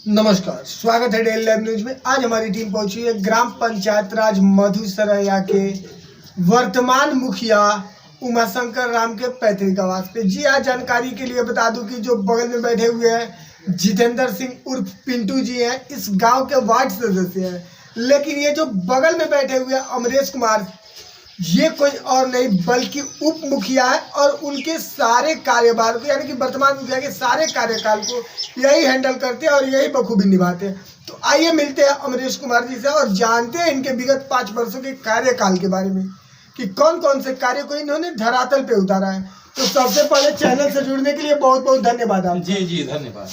नमस्कार, स्वागत है डेली लाइव न्यूज में। आज हमारी टीम पहुंची है ग्राम पंचायत राज मधुसरैया के वर्तमान मुखिया उमाशंकर राम के पैतृक आवास पे। जी हाँ, जानकारी के लिए बता दूं कि जो बगल में बैठे हुए हैं जितेंद्र सिंह उर्फ पिंटू जी हैं, इस गांव के वार्ड सदस्य हैं। लेकिन ये जो बगल में बैठे हुए हैं अमरेश कुमार, ये कोई और नहीं बल्कि उप मुखिया है और उनके सारे कार्यभार को यानी कि वर्तमान मुखिया के सारे कार्यकाल को यही हैंडल करते हैं और यही बखूबी निभाते हैं। तो आइए मिलते हैं अमरेश कुमार जी से और जानते हैं इनके विगत 5 वर्षों के कार्यकाल के बारे में कि कौन कौन से कार्य को इन्होंने धरातल पे उतारा है। तो सबसे पहले चैनल से जुड़ने के लिए बहुत बहुत धन्यवाद आप। जी धन्यवाद।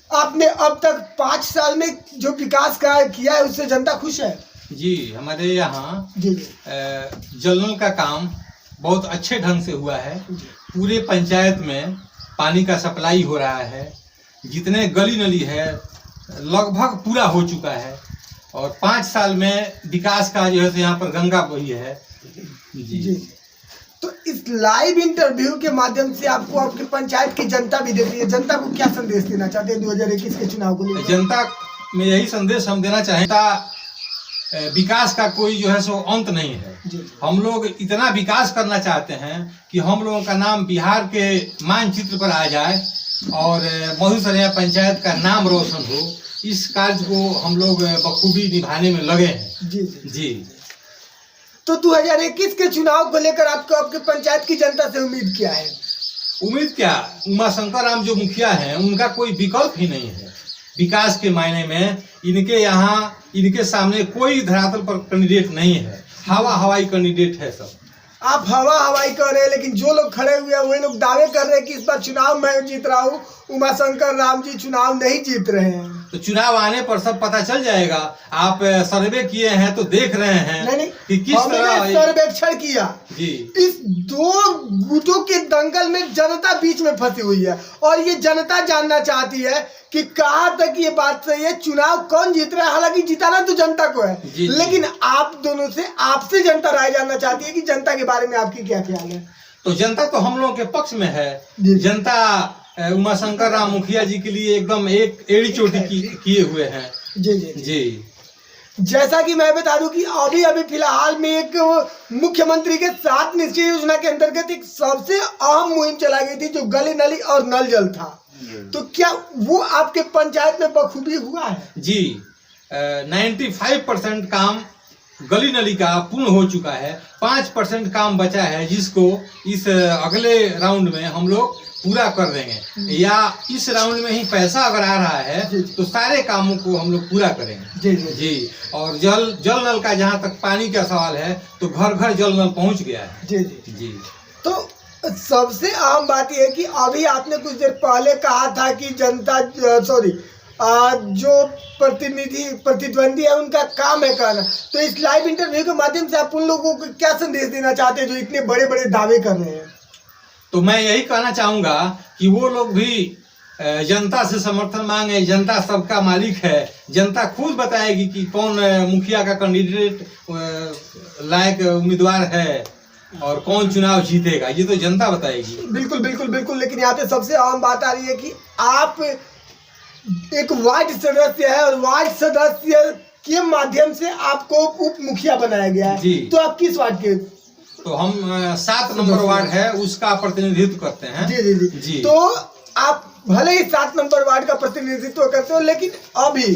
आपने अब तक 5 साल में जो विकास कार्य किया है उससे जनता खुश है? जी, हमारे यहाँ जी जल नल का काम बहुत अच्छे ढंग से हुआ है। पूरे पंचायत में पानी का सप्लाई हो रहा है। जितने गली नली है लगभग पूरा हो चुका है और 5 साल में विकास का जो है यहाँ पर गंगा बही है। जी। तो इस लाइव इंटरव्यू के माध्यम से आपको आपकी पंचायत की जनता भी देती है, जनता को क्या संदेश देना चाहते हैं 2021 के चुनाव को लेकर? जनता में यही संदेश हम देना चाहता, विकास का कोई जो है सो अंत नहीं है। हम लोग इतना विकास करना चाहते हैं कि हम लोगों का नाम बिहार के मानचित्र पर आ जाए और मधुसरैया पंचायत का नाम रोशन हो। इस कार्य को हम लोग बखूबी निभाने में लगे हैं। जी। तो 2021 के चुनाव को लेकर आपको आपके पंचायत की जनता से उम्मीद क्या है? उम्मीद क्या, उमाशंकर राम जो मुखिया हैं उनका कोई विकल्प ही नहीं है। विकास के मायने में इनके सामने कोई धरातल पर कैंडिडेट नहीं है। हवाई कैंडिडेट है सब। आप हवाई कर रहे हैं, लेकिन जो लोग खड़े हुए हैं वही लोग दावे कर रहे हैं कि इस बार चुनाव मैं जीत रहा हूँ, उमाशंकर राम जी चुनाव नहीं जीत रहे हैं। तो चुनाव आने पर सब पता चल जाएगा। आप सर्वे किए हैं तो देख रहे हैं नहीं, कि किस तरह सर्वेक्षण किया। जी। इस 2 गुटों के दंगल में जनता बीच में फंसी हुई है और ये जनता जानना चाहती है कि कहाँ तक ये बात सही है, चुनाव कौन जीत रहा है। हालांकि जिताना तो जनता को है, लेकिन आप दोनों से आपसे जनता राय जानना चाहती है कि जनता के बारे में आपकी क्या ख्याल है। तो जनता तो हम लोगों के पक्ष में है। जनता उमाशंकर राम मुखिया जी के लिए एकदम एक एड़ी चोटी किए हुए हैं। जी। जैसा कि मैं बता दूं कि अभी फिलहाल में एक मुख्यमंत्री के 7 निश्चय योजना के अंतर्गत एक सबसे अहम मुहिम चलाई गई थी जो गली नली और नल जल था। तो क्या वो आपके पंचायत में बखूबी हुआ है? जी, 95% काम गली नली का पूर्ण हो चुका है। 5% काम बचा है जिसको इस अगले राउंड में हम लोग पूरा कर देंगे, या इस राउंड में ही पैसा अगर आ रहा है तो सारे कामों को हम लोग पूरा करेंगे। जी। और जल नल का जहाँ तक पानी का सवाल है तो घर घर जल नल पहुँच गया है। जी। तो सबसे अहम बात यह है कि अभी आपने कुछ देर पहले कहा था कि जनता जो प्रतिद्वंदी है उनका काम है करना। तो इस लाइव इंटरव्यू के माध्यम से आप उन लोगों को क्या संदेश देना चाहते हैं जो इतने बड़े बड़े दावे कर रहे हैं? तो मैं यही कहना चाहूंगा कि वो लोग भी जनता से समर्थन मांगे। जनता सबका मालिक है। जनता खुद बताएगी कि कौन मुखिया का कैंडिडेट लायक उम्मीदवार है और कौन चुनाव जीतेगा, ये तो जनता बताएगी। बिल्कुल। लेकिन यहाँ पे सबसे अहम बात आ रही है कि आप एक वार्ड सदस्य है और वार्ड सदस्य के माध्यम से आपको उप मुखिया बनाया गया है। तो आप किस वार्ड के? तो हम 7 नंबर वार्ड है उसका प्रतिनिधित्व करते हैं। जी। तो आप भले ही 7 नंबर वार्ड का प्रतिनिधित्व करते हो, लेकिन अभी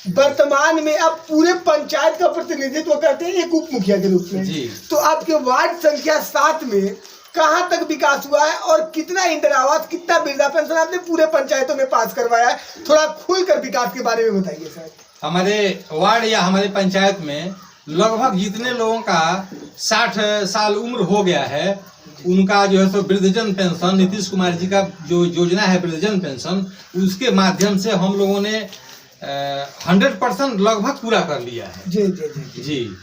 वर्तमान में आप पूरे पंचायत का प्रतिनिधित्व करते हैं एक उप मुखिया के रूप में। तो आपके वार्ड संख्या 7 में कहां तक विकास हुआ है और कितना इंदिरा आवास, कितना वृद्धा पेंशन आपने पूरे पंचायतों में पास करवाया है? थोड़ा खुलकर विकास के बारे में बताइए सर। हमारे वार्ड या हमारे पंचायत में लगभग जितने लोगों का 60 साल उम्र हो गया है उनका जो है सो वृद्धजन पेंशन, नीतीश कुमार जी का जो योजना है वृद्धजन पेंशन, उसके माध्यम से हम लोगों ने 100% लगभग पूरा कर लिया है। जी।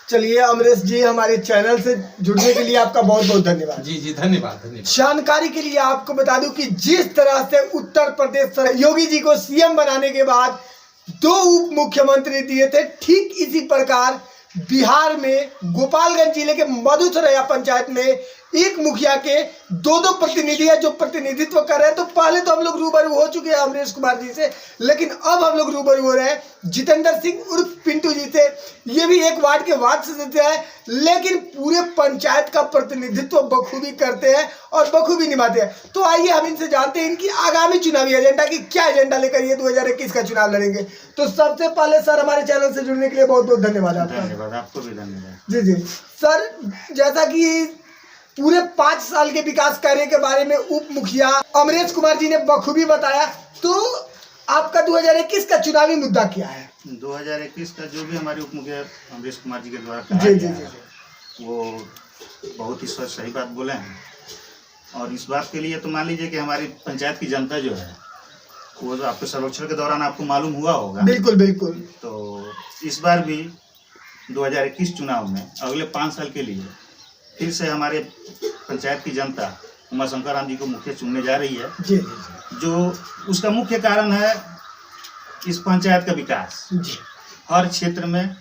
चलिए अमरेश जी, हमारे चैनल से जुड़ने के लिए आपका बहुत बहुत धन्यवाद। जी धन्यवाद। जानकारी के लिए आपको बता दूं कि जिस तरह से उत्तर प्रदेश योगी जी को सीएम बनाने के बाद 2 उप मुख्यमंत्री दिए थे, ठीक इसी प्रकार बिहार में गोपालगंज जिले के मधुसरैया पंचायत में एक मुखिया के दो प्रतिनिधि है जो प्रतिनिधित्व कर रहे हैं। तो पहले तो हम लोग रूबरू हो चुके हैं अमरीश कुमार जी से, लेकिन अब हम लोग रूबरू हो रहे हैं जितेंद्र सिंह उर्फ पिंटू जी से। ये भी एक वार्ड के वार्ड सदस्य है, लेकिन पूरे पंचायत का प्रतिनिधित्व बखूबी करते हैं और बखूबी निभाते हैं। तो आइए हम इनसे जानते हैं इनकी आगामी चुनावी एजेंडा की क्या एजेंडा लेकर ये 2021 का चुनाव लड़ेंगे। तो सबसे पहले सर हमारे चैनल से जुड़ने के लिए बहुत बहुत धन्यवाद आपका। धन्यवाद, आपको भी धन्यवाद। जी जी सर, जैसा कि पूरे 5 साल के विकास कार्य के बारे में उप मुखिया अमरीश कुमार जी ने बखूबी बताया, तो आपका 2021 का चुनावी मुद्दा क्या है? 2021 का जो भी हमारे उप मुखिया अमरीश कुमार जी के द्वारा जी कहा जी गया जी है, वो बहुत ही सही बात बोले हैं। और इस बात के लिए तो मान लीजिए कि हमारी पंचायत की जनता जो है वो जो आपके सर्वेक्षण के दौरान आपको मालूम हुआ होगा। बिल्कुल बिल्कुल। तो इस बार भी 2021 चुनाव में अगले 5 साल के लिए फिर से हमारे पंचायत की जनता उमाशंकर राम जी को मुखिया चुनने जा रही है। जी जी जो उसका मुख्य कारण है इस पंचायत का विकास जी हर क्षेत्र में।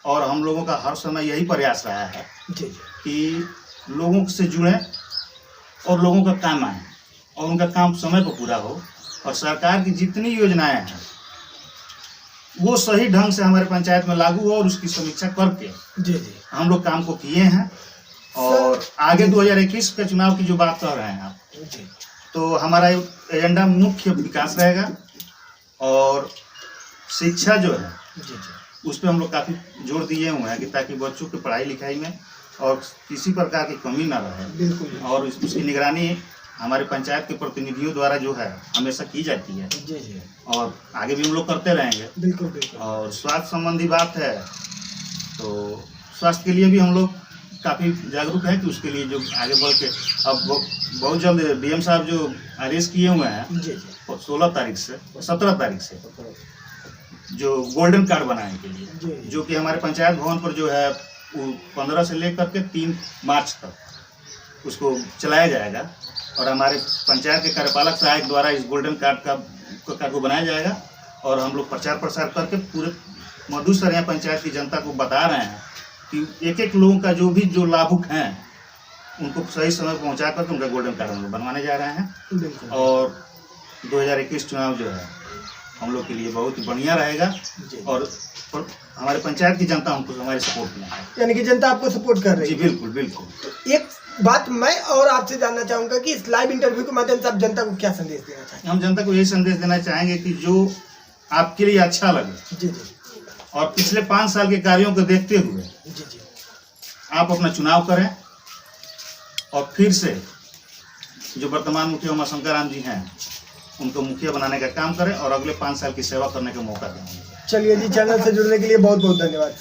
और हम लोगों का हर समय यही प्रयास रहा है जी कि लोगों से जुड़ें और लोगों का काम आए और उनका काम समय पर पूरा हो, और सरकार की जितनी योजनाएं हैं वो सही ढंग से हमारे पंचायत में लागू हो और उसकी समीक्षा करके जी जी हम लोग काम को किए हैं। और आगे 2021 के चुनाव की जो बात कर रहे हैं आप, जी तो हमारा एजेंडा मुख्य विकास रहेगा और शिक्षा जो है जी उस पर हम लोग काफ़ी जोर दिए हुए हैं कि ताकि बच्चों की पढ़ाई लिखाई में और किसी प्रकार की कमी ना रहे। बिल्कुल और उसकी निगरानी हमारे पंचायत के प्रतिनिधियों द्वारा जो है हमेशा की जाती है जी जी और आगे भी हम लोग करते रहेंगे। बिल्कुल बिल्कुल। और स्वास्थ्य संबंधी बात है तो स्वास्थ्य के लिए भी हम लोग काफ़ी जागरूक हैं कि उसके लिए जो आगे बढ़ के अब बहुत जल्द डीएम साहब जो आदेश किए हुए हैं जी जी 16 तारीख से 17 तारीख से जो गोल्डन कार्ड बनाने के लिए, जी जो कि हमारे पंचायत भवन पर जो है वो 15 से लेकर के 3 मार्च तक उसको चलाया जाएगा। और हमारे पंचायत के कार्यपालक सहायक द्वारा इस गोल्डन कार्ड को बनाया जाएगा और हम लोग प्रचार प्रसार करके पूरे मधुसरैया पंचायत की जनता को बता रहे हैं कि एक एक लोगों का जो लाभुक हैं उनको सही समय पहुंचा करके उनका गोल्डन कार्ड हम लोग बनवाने जा रहे हैं। बिल्कुल। और 2021 चुनाव जो है हम लोग के लिए बहुत ही बढ़िया रहेगा और हमारे पंचायत की जनता हमको हमारे सपोर्ट में है, यानी कि जनता आपको सपोर्ट कर रही जी है। बिल्कुल बिल्कुल। एक बात मैं और आपसे जानना चाहूंगा कि इस लाइव इंटरव्यू के माध्यम से आप जनता को क्या संदेश देना चाहेंगे? हम जनता को यही संदेश देना चाहेंगे कि जो आपके लिए अच्छा लगे जी जी और पिछले 5 साल के कार्यों को देखते हुए जी जी आप अपना चुनाव करें और फिर से जो वर्तमान मुखिया उमाशंकर राम जी हैं उनको मुखिया बनाने का काम करें और अगले 5 साल की सेवा करने का मौका दें। चलिए जी, चैनल से जुड़ने के लिए बहुत बहुत धन्यवाद।